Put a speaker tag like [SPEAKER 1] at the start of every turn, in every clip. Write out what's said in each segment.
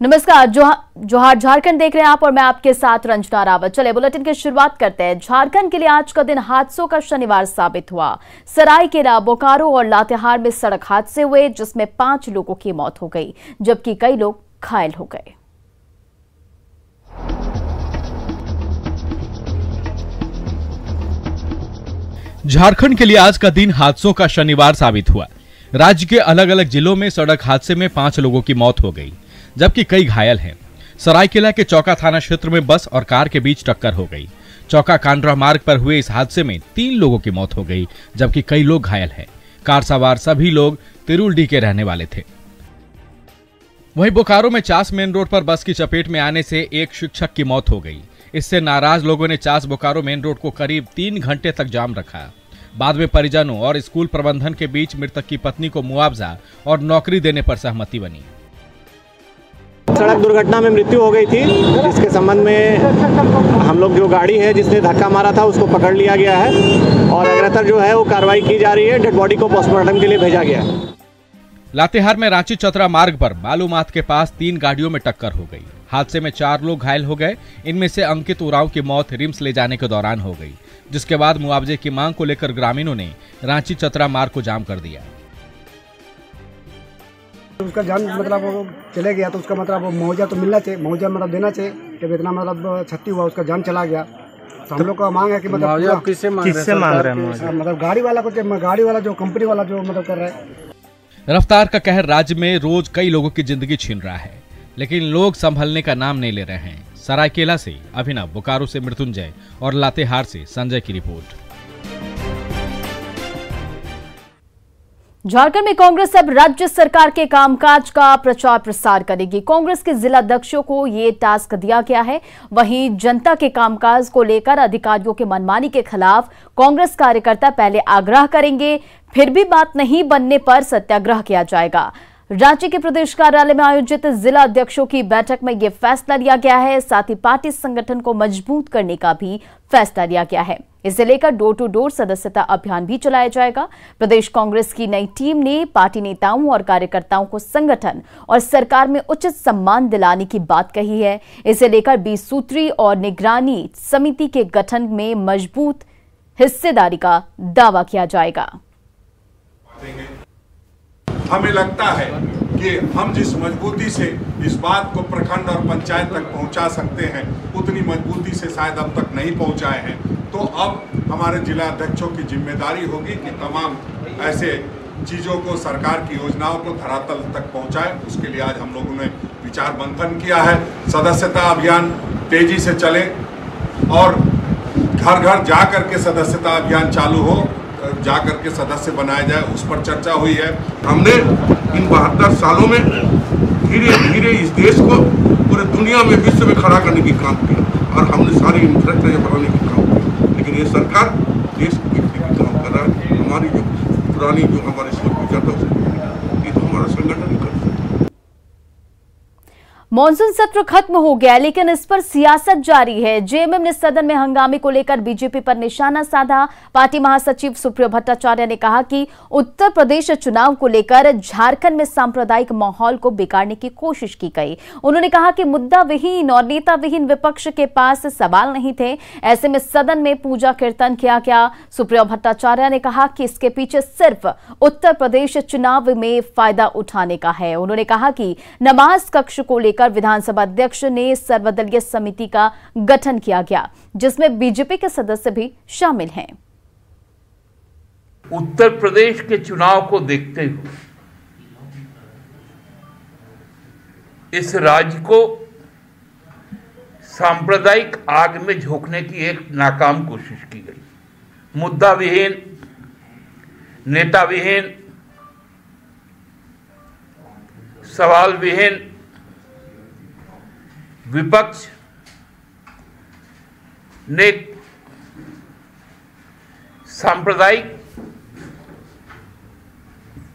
[SPEAKER 1] नमस्कार, जोहार झारखंड देख रहे हैं आप और मैं आपके साथ रंजना रावत। चले बुलेटिन की शुरुआत करते हैं। झारखंड के लिए आज का दिन हादसों का शनिवार साबित हुआ। सरायकेला, बोकारो और लातेहार में सड़क हादसे हुए जिसमें 5 लोगों की मौत हो गई जबकि कई लोग घायल हो गए।
[SPEAKER 2] झारखंड के लिए आज का दिन हादसों का शनिवार साबित हुआ। राज्य के अलग अलग जिलों में सड़क हादसे में 5 लोगों की मौत हो गई जबकि कई घायल हैं। सरायकेला के चौका थाना क्षेत्र में बस और कार के बीच टक्कर हो गई। चौका कांड्रा मार्ग पर हुए इस हादसे में 3 लोगों की मौत हो गई जबकि कई लोग घायल हैं। कार सवार सभी लोग तिरुलडी के रहने वाले थे। वहीं बोकारो में चास मेन रोड पर बस की चपेट में आने से एक शिक्षक की मौत हो गई। इससे नाराज लोगों ने चास बोकारो मेन रोड को करीब 3 घंटे तक जाम रखा। बाद में परिजनों और स्कूल प्रबंधन के बीच मृतक की पत्नी को मुआवजा और नौकरी देने पर सहमति बनी।
[SPEAKER 3] सड़क दुर्घटना में मृत्यु हो गई थी, जिसके संबंध में हम लोग जो गाड़ी है जिसने धक्का मारा था उसको पकड़ लिया गया है और अग्रतर जो है वो कार्रवाई की जा रही है। डेड बॉडी को पोस्टमार्टम के लिए भेजा गया है।
[SPEAKER 2] लातेहार में रांची चतरा मार्ग पर बालूमाथ के पास 3 गाड़ियों में टक्कर हो गई। हादसे में 4 लोग घायल हो गए। इनमें से अंकित उरांव की मौत रिम्स ले जाने के दौरान हो गई, जिसके बाद मुआवजे की मांग को लेकर ग्रामीणों ने रांची चतरा मार्ग को जाम कर दिया।
[SPEAKER 4] उसका जान मतलब वो चले गया तो उसका मतलब मुआवजा तो मिलना चाहिए, मुआवजा मतलब देना चाहिए कि इतना मतलब क्षति हुआ, उसका जान चला गया। तो हम लोग का मांग है कि मतलब किससे मांग रहे हैं मतलब गाड़ी वाला को, गाड़ी वाला जो कंपनी वाला जो मतलब कर रहा है।
[SPEAKER 2] रफ्तार का कहर राज्य में रोज कई लोगों की जिंदगी छीन रहा है, लेकिन लोग संभलने का नाम नहीं ले रहे हैं। सरायकेला से अभिनव, बोकारो से मृत्युंजय और लातेहार से संजय की रिपोर्ट।
[SPEAKER 1] झारखंड में कांग्रेस अब राज्य सरकार के कामकाज का प्रचार प्रसार करेगी। कांग्रेस के जिला अध्यक्षों को ये टास्क दिया गया है। वहीं जनता के कामकाज को लेकर अधिकारियों के मनमानी के खिलाफ कांग्रेस कार्यकर्ता पहले आग्रह करेंगे, फिर भी बात नहीं बनने पर सत्याग्रह किया जाएगा। रांची के प्रदेश कार्यालय में आयोजित जिला अध्यक्षों की बैठक में यह फैसला लिया गया है। साथ ही पार्टी संगठन को मजबूत करने का भी फैसला लिया गया है। इसे लेकर डोर टू डोर सदस्यता अभियान भी चलाया जाएगा। प्रदेश कांग्रेस की नई टीम ने पार्टी नेताओं और कार्यकर्ताओं को संगठन और सरकार में उचित सम्मान दिलाने की बात कही है। इसे लेकर 20 सूत्री और निगरानी समिति के गठन में मजबूत हिस्सेदारी का दावा किया जाएगा।
[SPEAKER 5] हमें लगता है कि हम जिस मजबूती से इस बात को प्रखंड और पंचायत तक पहुंचा सकते हैं उतनी मजबूती से शायद अब तक नहीं पहुंचाए हैं। तो अब हमारे जिला अध्यक्षों की जिम्मेदारी होगी कि तमाम ऐसे चीज़ों को, सरकार की योजनाओं को धरातल तक पहुंचाए। उसके लिए आज हम लोगों ने विचार मंथन किया है। सदस्यता अभियान तेजी से चले और घर घर जा कर के सदस्यता अभियान चालू हो, जाकर के सदस्य बनाया जाए, उस पर चर्चा हुई है।
[SPEAKER 6] हमने इन 72 सालों में धीरे धीरे इस देश को पूरे दुनिया में, विश्व में खड़ा करने की काम किया और हमने सारी इंफ्रास्ट्रक्चर बनाने की काम किया। लेकिन ये सरकार देश को काम कर रहा है। हमारी जो पुरानी जो हमारे सोच विचार था ये तो हमारा संगठन ही करता है।
[SPEAKER 1] मॉनसून सत्र खत्म हो गया लेकिन इस पर सियासत जारी है। जेएमएम ने सदन में हंगामे को लेकर बीजेपी पर निशाना साधा। पार्टी महासचिव सुप्रियो भट्टाचार्य ने कहा कि उत्तर प्रदेश चुनाव को लेकर झारखंड में सांप्रदायिक माहौल को बिगाड़ने की कोशिश की गई। उन्होंने कहा कि मुद्दा विहीन और नेता विहीन विपक्ष के पास सवाल नहीं थे, ऐसे में सदन में पूजा कीर्तन किया गया। सुप्रियो भट्टाचार्य ने कहा कि इसके पीछे सिर्फ उत्तर प्रदेश चुनाव में फायदा उठाने का है। उन्होंने कहा कि नमाज कक्ष को लेकर विधानसभा अध्यक्ष ने सर्वदलीय समिति का गठन किया गया जिसमें बीजेपी के सदस्य भी शामिल हैं।
[SPEAKER 7] उत्तर प्रदेश के चुनाव को देखते हुए इस राज्य को सांप्रदायिक आग में झोंकने की एक नाकाम कोशिश की गई। मुद्दा विहीन, नेता विहीन, सवाल विहीन विपक्ष ने सांप्रदायिक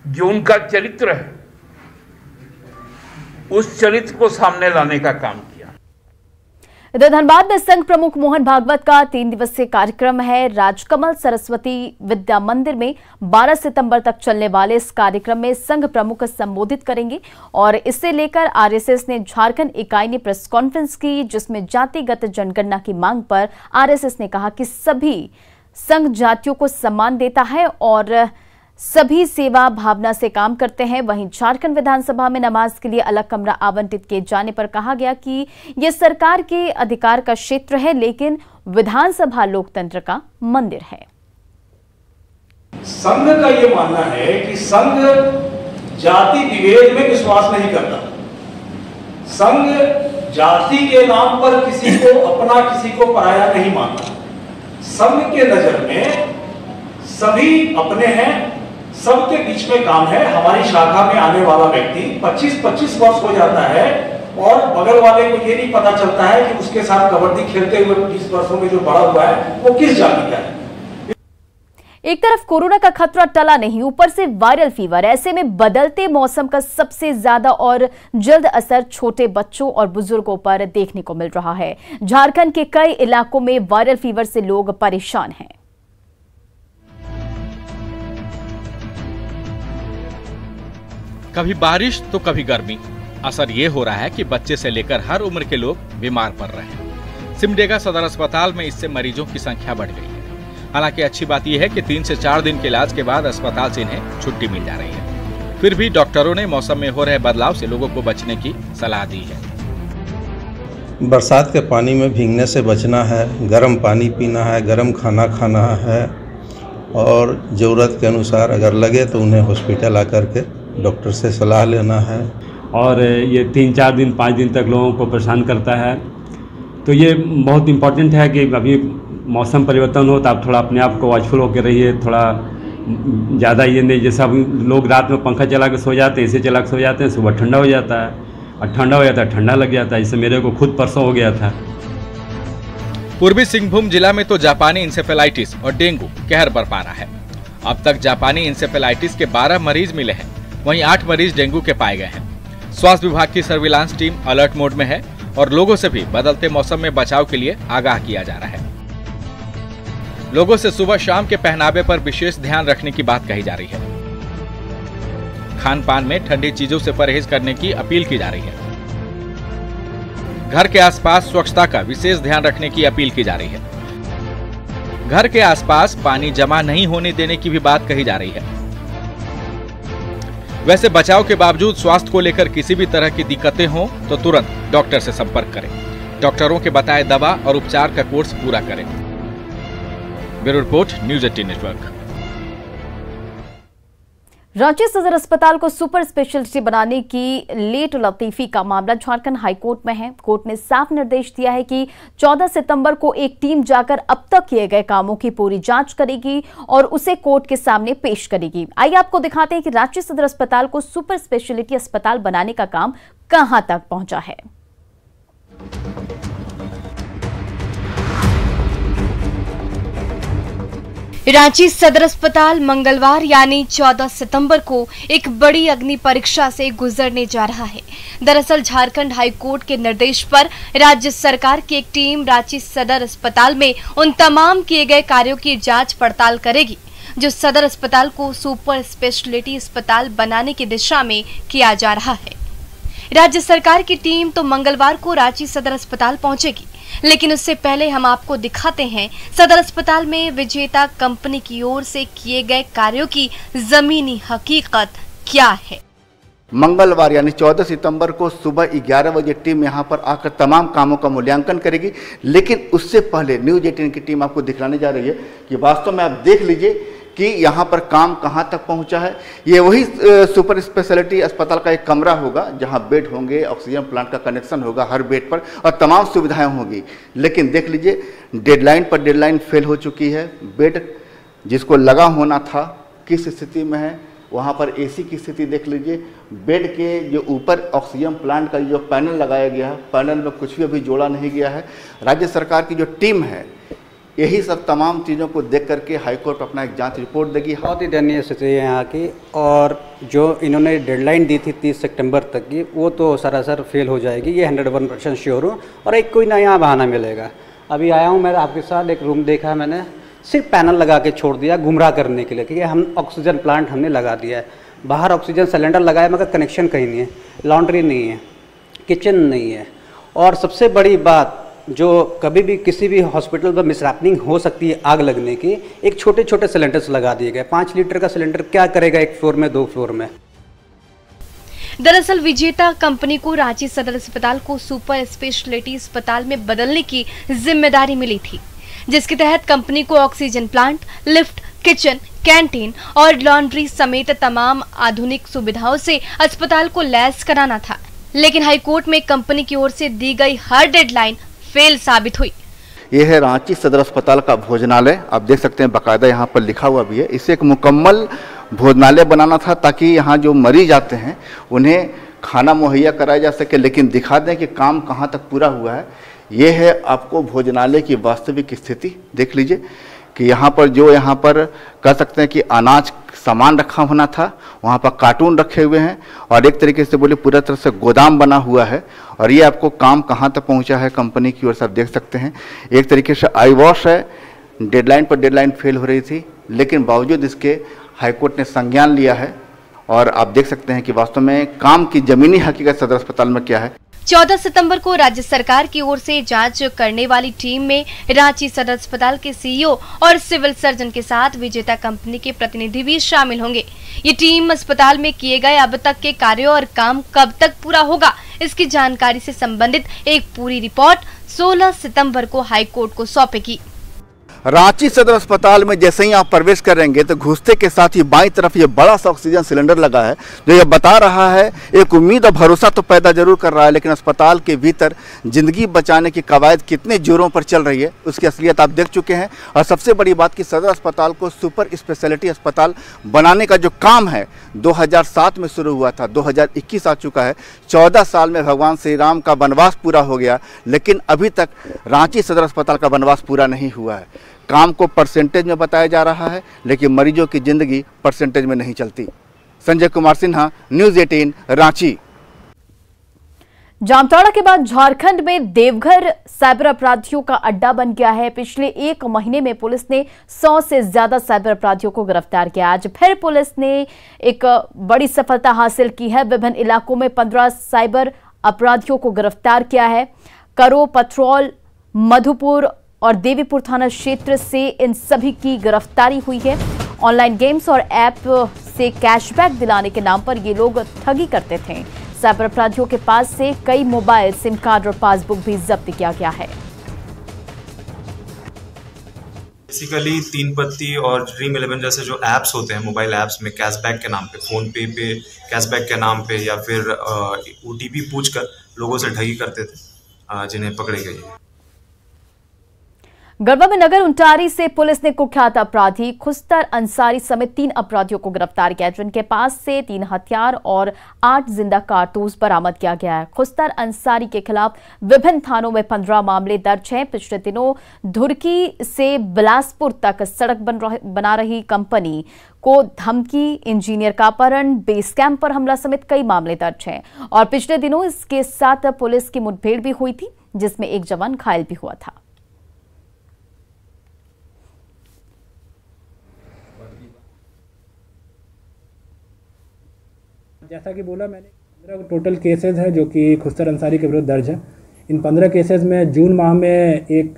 [SPEAKER 7] जो उनका चरित्र है उस चरित्र को सामने लाने का काम किया।
[SPEAKER 1] इधर धनबाद में संघ प्रमुख मोहन भागवत का 3 दिवसीय कार्यक्रम है। राजकमल सरस्वती विद्या मंदिर में 12 सितंबर तक चलने वाले इस कार्यक्रम में संघ प्रमुख संबोधित करेंगे और इससे लेकर आरएसएस ने झारखंड इकाई ने प्रेस कॉन्फ्रेंस की, जिसमें जातिगत जनगणना की मांग पर आरएसएस ने कहा कि सभी संघ जातियों को सम्मान देता है और सभी सेवा भावना से काम करते हैं। वहीं झारखंड विधानसभा में नमाज के लिए अलग कमरा आवंटित किए जाने पर कहा गया कि यह सरकार के अधिकार का क्षेत्र है, लेकिन विधानसभा लोकतंत्र का मंदिर है।
[SPEAKER 8] संघ का यह मानना है कि संघ जाति विभेद में विश्वास नहीं करता। संघ जाति के नाम पर किसी को अपना किसी को पराया नहीं मानता। संघ के नजर में सभी अपने हैं, सबके बीच में काम है। हमारी शाखा में आने वाला व्यक्ति 25-25 वर्ष हो जाता है और बगल वाले को ये नहीं पता चलता है कि उसके साथ कबड्डी खेलते हुए 20 वर्षों में जो बड़ा हुआ है वो किस जाति का है।
[SPEAKER 1] एक तरफ कोरोना का खतरा टला नहीं, ऊपर से वायरल फीवर। ऐसे में बदलते मौसम का सबसे ज्यादा और जल्द असर छोटे बच्चों और बुजुर्गों पर देखने को मिल रहा है। झारखंड के कई इलाकों में वायरल फीवर से लोग परेशान हैं।
[SPEAKER 2] कभी बारिश तो कभी गर्मी। असर ये हो रहा है कि बच्चे से लेकर हर उम्र के लोग बीमार पड़ रहे हैं। सिमडेगा सदर अस्पताल में इससे मरीजों की संख्या बढ़ गई है। हालांकि अच्छी बात यह है कि 3 से 4 दिन के इलाज के बाद अस्पताल से इन्हें छुट्टी मिल जा रही है। फिर भी डॉक्टरों ने मौसम में हो रहे बदलाव से लोगों को बचने की सलाह दी है।
[SPEAKER 9] बरसात के पानी में भीगने से बचना है, गर्म पानी पीना है, गर्म खाना खाना है और ज़रूरत के अनुसार अगर लगे तो उन्हें हॉस्पिटल आकर के डॉक्टर से सलाह लेना है।
[SPEAKER 10] और ये 3-4 दिन 5 दिन तक लोगों को परेशान करता है, तो ये बहुत इम्पोर्टेंट है कि अभी मौसम परिवर्तन हो तो आप थोड़ा अपने आप को वॉचफुल होकर रहिए। थोड़ा ज़्यादा ये नहीं, जैसा लोग रात में पंखा चला के सो जाते हैं, इसे चला के सो जाते हैं, सुबह ठंडा हो जाता है और ठंडा हो जाता है ठंडा लग जाता है। इससे मेरे को खुद परसों हो गया था।
[SPEAKER 2] पूर्वी सिंहभूम जिला में तो जापानी इंसेफेलाइटिस और डेंगू कहर बरपा रहा है। अब तक जापानी इंसेफेलाइटिस के 12 मरीज मिले हैं, वहीं 8 मरीज डेंगू के पाए गए हैं। स्वास्थ्य विभाग की सर्विलांस टीम अलर्ट मोड में है और लोगों से भी बदलते मौसम में बचाव के लिए आगाह किया जा रहा है। लोगों से सुबह शाम के पहनावे पर विशेष ध्यान रखने की बात कही जा रही है। खान पान में ठंडी चीजों से परहेज करने की अपील की जा रही है। घर के आसपास स्वच्छता का विशेष ध्यान रखने की अपील की जा रही है। घर के आसपास पानी जमा नहीं होने देने की भी बात कही जा रही है। वैसे बचाव के बावजूद स्वास्थ्य को लेकर किसी भी तरह की दिक्कतें हों तो तुरंत डॉक्टर से संपर्क करें। डॉक्टरों के बताए दवा और उपचार का कोर्स पूरा करें। Bureau report, news 18 network.
[SPEAKER 1] Ranchi सदर अस्पताल को सुपर स्पेशलिटी बनाने की लेट लतीफी का मामला झारखंड हाईकोर्ट में है। कोर्ट ने साफ निर्देश दिया है कि 14 सितंबर को एक टीम जाकर अब तक किए गए कामों की पूरी जांच करेगी और उसे कोर्ट के सामने पेश करेगी। आइए आपको दिखाते हैं कि रांची सदर अस्पताल को सुपर स्पेशलिटी अस्पताल बनाने का काम कहां तक पहुंचा है।
[SPEAKER 11] रांची सदर अस्पताल मंगलवार यानी 14 सितंबर को एक बड़ी अग्नि परीक्षा से गुजरने जा रहा है। दरअसल झारखंड हाईकोर्ट के निर्देश पर राज्य सरकार की एक टीम रांची सदर अस्पताल में उन तमाम किए गए कार्यों की जांच पड़ताल करेगी जो सदर अस्पताल को सुपर स्पेशलिटी अस्पताल बनाने की दिशा में किया जा रहा है। राज्य सरकार की टीम तो मंगलवार को रांची सदर अस्पताल पहुंचेगी, लेकिन उससे पहले हम आपको दिखाते हैं सदर अस्पताल में विजेता कंपनी की ओर से किए गए कार्यों की जमीनी हकीकत क्या है।
[SPEAKER 12] मंगलवार यानी 14 सितंबर को सुबह 11 बजे टीम यहां पर आकर तमाम कामों का मूल्यांकन करेगी, लेकिन उससे पहले न्यूज़ 18 की टीम आपको दिखलाने जा रही है कि वास्तव में आप देख लीजिए कि यहाँ पर काम कहाँ तक पहुँचा है। ये वही सुपर स्पेशलिटी अस्पताल का एक कमरा होगा जहाँ बेड होंगे, ऑक्सीजन प्लांट का कनेक्शन होगा हर बेड पर और तमाम सुविधाएं होंगी। लेकिन देख लीजिए डेडलाइन पर डेडलाइन फेल हो चुकी है। बेड जिसको लगा होना था किस स्थिति में है, वहाँ पर एसी की स्थिति देख लीजिए। बेड के जो ऊपर ऑक्सीजन प्लांट का जो पैनल लगाया गया है, पैनल में कुछ भी अभी जोड़ा नहीं गया है। राज्य सरकार की जो टीम है यही सब तमाम चीज़ों को देख करके हाईकोर्ट अपना एक जांच रिपोर्ट देगी।
[SPEAKER 13] बहुत ही दयनीय स्थिति है यहाँ की, और जो इन्होंने डेडलाइन दी थी 30 सितंबर तक की, वो तो सरासर फेल हो जाएगी, ये 101% श्योर हूँ। और एक कोई नया बहाना मिलेगा। अभी आया हूँ मैं आपके साथ, एक रूम देखा मैंने, सिर्फ पैनल लगा के छोड़ दिया गुमराह करने के लिए, क्योंकि हम ऑक्सीजन प्लांट हमने लगा दिया है, बाहर ऑक्सीजन सिलेंडर लगाया मगर कनेक्शन कहीं नहीं है, लॉन्ड्री नहीं है, किचन नहीं है। और सबसे बड़ी बात, जो कभी भी किसी भी हॉस्पिटल पर मिसहैपनिंग हो सकती है आग लगने की, एक छोटे छोटे सिलेंडर्स लगा दिए गए। 5 लीटर का सिलेंडर क्या करेगा एक फ्लोर में, 2 फ्लोर में।
[SPEAKER 11] दरअसल विजेता कंपनी को रांची सदर अस्पताल को सुपर स्पेशलिटी अस्पताल में बदलने की जिम्मेदारी मिली थी, जिसके तहत कंपनी को oxygen plant, lift, kitchen, canteen और लॉन्ड्री समेत तमाम आधुनिक सुविधाओं से अस्पताल को लैस कराना था। लेकिन हाईकोर्ट में कंपनी की ओर से दी गई हर डेडलाइन फेल साबित हुई।
[SPEAKER 12] यह है रांची सदर अस्पताल का भोजनालय। आप देख सकते हैं बाकायदा यहाँ पर लिखा हुआ भी है। इसे एक मुकम्मल भोजनालय बनाना था ताकि यहाँ जो मरीज आते हैं उन्हें खाना मुहैया कराया जा सके, लेकिन दिखा दें कि काम कहाँ तक पूरा हुआ है। ये है आपको भोजनालय की वास्तविक स्थिति। देख लीजिए कि यहाँ पर जो यहाँ पर कह सकते हैं कि अनाज सामान रखा होना था, वहाँ पर कार्टून रखे हुए हैं और एक तरीके से बोले पूरा तरह से गोदाम बना हुआ है। और ये आपको काम कहाँ तक पहुँचा है कंपनी की ओर से आप देख सकते हैं। एक तरीके से आई वॉश है, डेडलाइन पर डेडलाइन फेल हो रही थी, लेकिन बावजूद इसके हाईकोर्ट ने संज्ञान लिया है। और आप देख सकते हैं कि वास्तव में काम की जमीनी हकीकत सदर अस्पताल में क्या है।
[SPEAKER 11] 14 सितंबर को राज्य सरकार की ओर से जांच करने वाली टीम में रांची सदर अस्पताल के सीईओ और सिविल सर्जन के साथ विजेता कंपनी के प्रतिनिधि भी शामिल होंगे। ये टीम अस्पताल में किए गए अब तक के कार्यों और काम कब तक पूरा होगा, इसकी जानकारी से संबंधित एक पूरी रिपोर्ट 16 सितंबर को हाईकोर्ट को सौंपेगी।
[SPEAKER 12] रांची सदर अस्पताल में जैसे ही आप प्रवेश करेंगे तो घुसते के साथ ही बाईं तरफ ये बड़ा सा ऑक्सीजन सिलेंडर लगा है, जो ये बता रहा है, एक उम्मीद और भरोसा तो पैदा जरूर कर रहा है, लेकिन अस्पताल के भीतर जिंदगी बचाने की कवायद कितने जोरों पर चल रही है उसकी असलियत आप देख चुके हैं। और सबसे बड़ी बात कि सदर अस्पताल को सुपर स्पेशलिटी अस्पताल बनाने का जो काम है 2007 में शुरू हुआ था, 2021 आ चुका है। 14 साल में भगवान श्री राम का वनवास पूरा हो गया, लेकिन अभी तक रांची सदर अस्पताल का वनवास पूरा नहीं हुआ है। काम को परसेंटेज में बताया जा रहा है, लेकिन मरीजों की जिंदगी परसेंटेज में नहीं चलती। संजय कुमार सिन्हा, न्यूज़ 18 रांची।
[SPEAKER 1] जामताड़ा के बाद झारखंड में देवघर साइबर अपराधियों का अड्डा बन गया है। पिछले 1 महीने में पुलिस ने 100 से ज्यादा साइबर अपराधियों को गिरफ्तार किया। आज फिर पुलिस ने एक बड़ी सफलता हासिल की है। विभिन्न इलाकों में 15 साइबर अपराधियों को गिरफ्तार किया है। करो, पथरौल, मधुपुर और देवीपुर थाना क्षेत्र से इन सभी की गिरफ्तारी हुई है। ऑनलाइन गेम्स और ऐप से कैशबैक दिलाने के नाम पर ये लोग ठगी करते थे। साइबर अपराधियों के पास से कई मोबाइल, सिम कार्ड और पासबुक भी जब्त किया गया है।
[SPEAKER 14] बेसिकली 3 पत्ती और ड्रीम 11 जैसे जो ऐप्स होते हैं, मोबाइल ऐप्स में कैशबैक के नाम पे, फोन पे कैशबैक के नाम पे या फिर OTP पूछकर लोगों से ठगी करते थे, जिन्हें पकड़े गए।
[SPEAKER 1] गढ़वा में नगर उंटारी से पुलिस ने कुख्यात अपराधी खुस्तर अंसारी समेत 3 अपराधियों को गिरफ्तार किया, जिनके पास से 3 हथियार और 8 जिंदा कारतूस बरामद किया गया है। खुस्तर अंसारी के खिलाफ विभिन्न थानों में 15 मामले दर्ज हैं। पिछले दिनों धुरकी से बिलासपुर तक सड़क बना रही कंपनी को धमकी, इंजीनियर का अपहरण, बेस कैंप पर हमला समेत कई मामले दर्ज हैं। और पिछले दिनों इसके साथ पुलिस की मुठभेड़ भी हुई थी, जिसमें एक जवान घायल भी हुआ था।
[SPEAKER 15] जैसा कि बोला मैंने, 15 टोटल केसेस है जो कि खुस्तर अंसारी के विरुद्ध दर्ज है। इन 15 केसेस में जून माह में एक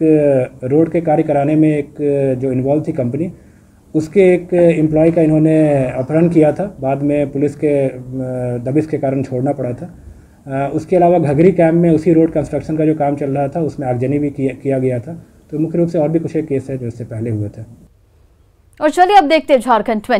[SPEAKER 15] रोड के कार्य कराने में एक जो इन्वॉल्व थी कंपनी, उसके एक एम्प्लॉय का इन्होंने अपहरण किया था। बाद में पुलिस के दबिश के कारण छोड़ना पड़ा था। उसके अलावा घघरी कैंप में उसी रोड कंस्ट्रक्शन का जो काम चल रहा था, उसमें आगजनी भी किया गया था। तो मुख्य रूप से और भी कुछ एक केस है जो इससे पहले हुए थे।
[SPEAKER 1] और चलिए अब देखते हैं झारखंड 20।